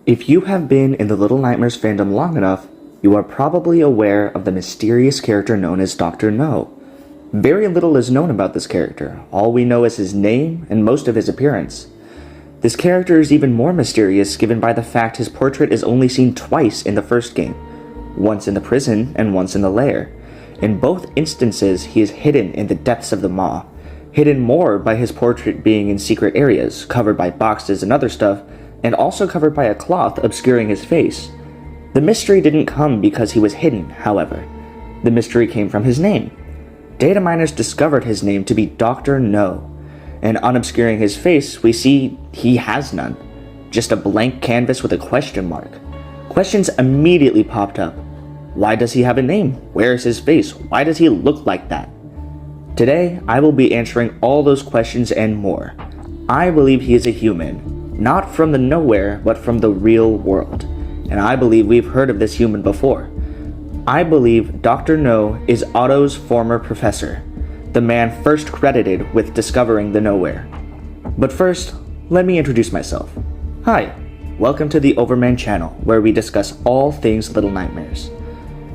If you have been in the Little Nightmares fandom long enough, you are probably aware of the mysterious character known as Dr. No. Very little is known about this character. All we know is his name and most of his appearance. This character is even more mysterious given by the fact his portrait is only seen twice in the first game, once in the prison and once in the lair. In both instances, he is hidden in the depths of the maw, hidden more by his portrait being in secret areas, covered by boxes and other stuff, and also covered by a cloth obscuring his face. The mystery didn't come because he was hidden, however. The mystery came from his name. Data miners discovered his name to be Dr. No, and on obscuring his face, we see he has none. Just a blank canvas with a question mark. Questions immediately popped up. Why does he have a name? Where is his face? Why does he look like that? Today, I will be answering all those questions and more. I believe he is a human, not from the nowhere, but from the real world. And I believe we've heard of this human before. I believe Dr. No is Otto's former professor, the man first credited with discovering the nowhere. But first, let me introduce myself. Hi, welcome to the Overman channel, where we discuss all things Little Nightmares.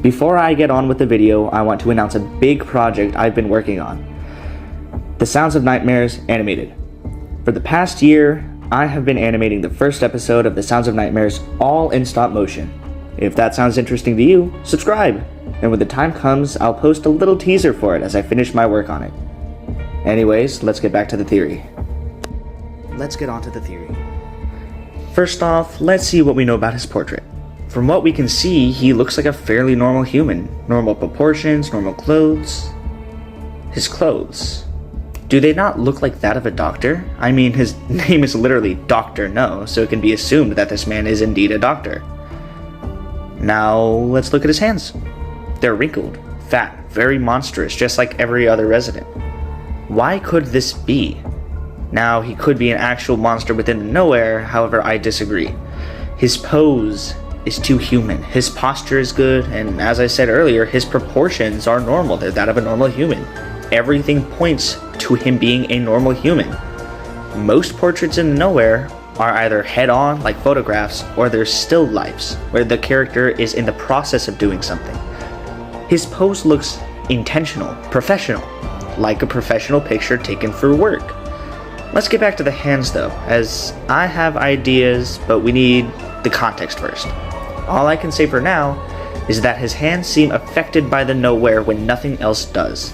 Before I get on with the video, I want to announce a big project I've been working on. The Sounds of Nightmares animated. For the past year, I have been animating the first episode of The Sounds of Nightmares all in stop motion. If that sounds interesting to you, subscribe, and when the time comes, I'll post a little teaser for it as I finish my work on it. Anyways, let's get back to the theory. Let's get on to the theory. First off, let's see what we know about his portrait. From what we can see, he looks like a fairly normal human. Normal proportions, normal clothes. His clothes. Do they not look like that of a doctor? I mean, his name is literally Dr. No, so it can be assumed that this man is indeed a doctor. Now, let's look at his hands. They're wrinkled, fat, very monstrous, just like every other resident. Why could this be? Now, he could be an actual monster within the nowhere, however, I disagree. His pose is too human. His posture is good, and as I said earlier, his proportions are normal. They're that of a normal human. Everything points to him being a normal human. Most portraits in the nowhere are either head-on, like photographs, or they're still lifes, where the character is in the process of doing something. His pose looks intentional, professional, like a professional picture taken for work. Let's get back to the hands though, as I have ideas, but we need the context first. All I can say for now is that his hands seem affected by the nowhere when nothing else does.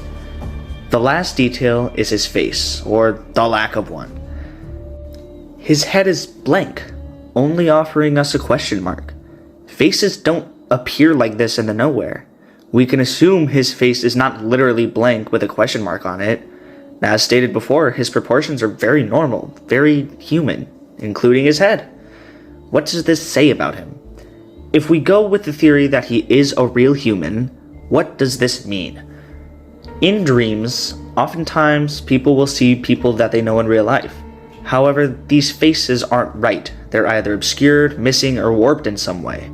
The last detail is his face, or the lack of one. His head is blank, only offering us a question mark. Faces don't appear like this in the nowhere. We can assume his face is not literally blank with a question mark on it. As stated before, his proportions are very normal, very human, including his head. What does this say about him? If we go with the theory that he is a real human, what does this mean? In dreams, oftentimes people will see people that they know in real life. However, these faces aren't right. They're either obscured, missing, or warped in some way.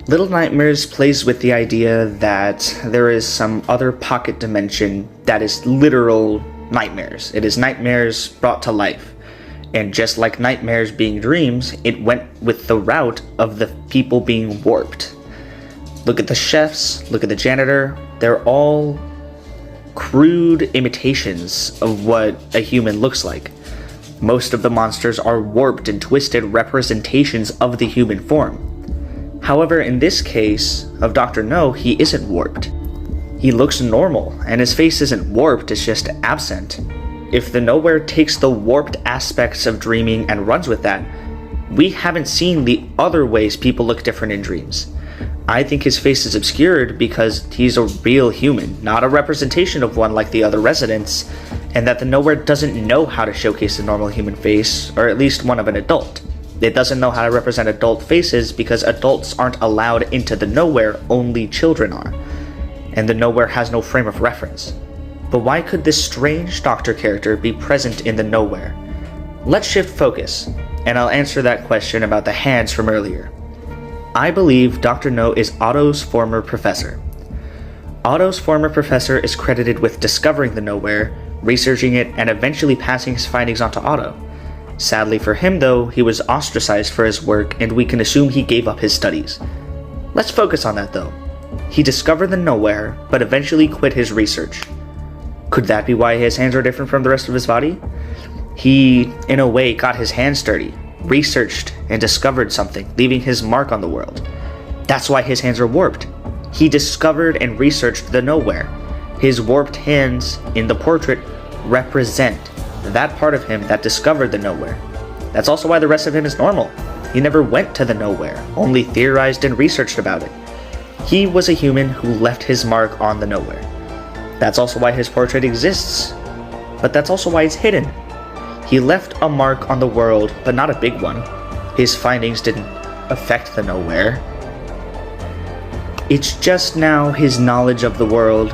Little Nightmares plays with the idea that there is some other pocket dimension that is literal nightmares. It is nightmares brought to life. And just like nightmares being dreams, it went with the route of the people being warped. Look at the chefs, look at the janitor. They're all crude imitations of what a human looks like. Most of the monsters are warped and twisted representations of the human form. However, in this case of Dr. No, he isn't warped. He looks normal, and his face isn't warped, it's just absent. If the nowhere takes the warped aspects of dreaming and runs with that, we haven't seen the other ways people look different in dreams. I think his face is obscured because he's a real human, not a representation of one like the other residents, and that the nowhere doesn't know how to showcase a normal human face, or at least one of an adult. It doesn't know how to represent adult faces because adults aren't allowed into the nowhere, only children are. And the nowhere has no frame of reference. But why could this strange doctor character be present in the nowhere? Let's shift focus, and I'll answer that question about the hands from earlier. I believe Dr. No is Otto's former professor. Otto's former professor is credited with discovering the nowhere, researching it, and eventually passing his findings on to Otto. Sadly for him though, he was ostracized for his work and we can assume he gave up his studies. Let's focus on that though. He discovered the nowhere, but eventually quit his research. Could that be why his hands are different from the rest of his body? He, in a way, got his hands dirty, researched, and discovered something, leaving his mark on the world. That's why his hands are warped. He discovered and researched the nowhere. His warped hands in the portrait represent that part of him that discovered the nowhere. That's also why the rest of him is normal. He never went to the nowhere, only theorized and researched about it. He was a human who left his mark on the nowhere. That's also why his portrait exists, but that's also why it's hidden. He left a mark on the world, but not a big one. His findings didn't affect the nowhere. It's just now his knowledge of the world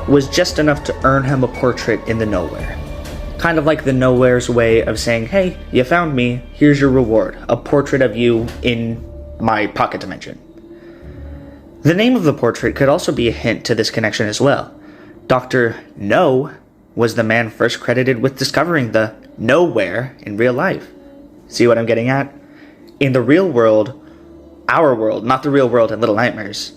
was just enough to earn him a portrait in the nowhere. Kind of like the nowhere's way of saying, hey, you found me, here's your reward, a portrait of you in my pocket dimension. The name of the portrait could also be a hint to this connection as well. Dr. No was the man first credited with discovering the nowhere in real life. See what I'm getting at? In the real world, our world, not the real world in Little Nightmares.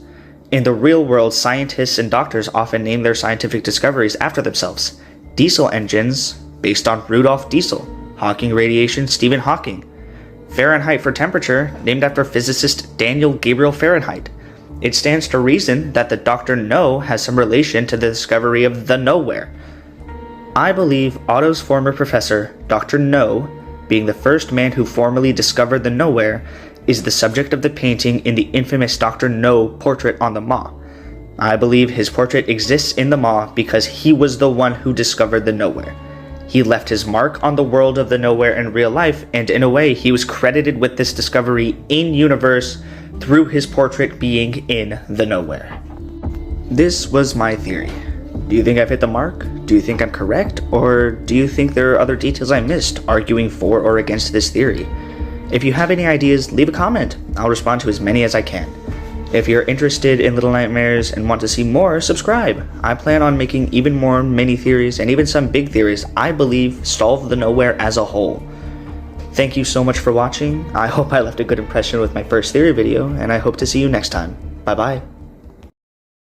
In the real world, scientists and doctors often name their scientific discoveries after themselves. Diesel engines, based on Rudolf Diesel. Hawking radiation, Stephen Hawking. Fahrenheit for temperature, named after physicist Daniel Gabriel Fahrenheit. It stands to reason that the Dr. No has some relation to the discovery of the nowhere. I believe Otto's former professor, Dr. No, being the first man who formally discovered the nowhere, is the subject of the painting in the infamous Dr. No portrait on the Maw. I believe his portrait exists in the Maw because he was the one who discovered the nowhere. He left his mark on the world of the nowhere in real life, and in a way, he was credited with this discovery in-universe through his portrait being in the nowhere. This was my theory. Do you think I've hit the mark? Do you think I'm correct? Or do you think there are other details I missed arguing for or against this theory? If you have any ideas, leave a comment. I'll respond to as many as I can. If you're interested in Little Nightmares and want to see more, subscribe. I plan on making even more mini theories and even some big theories I believe solve the nowhere as a whole. Thank you so much for watching. I hope I left a good impression with my first theory video, and I hope to see you next time. Bye bye.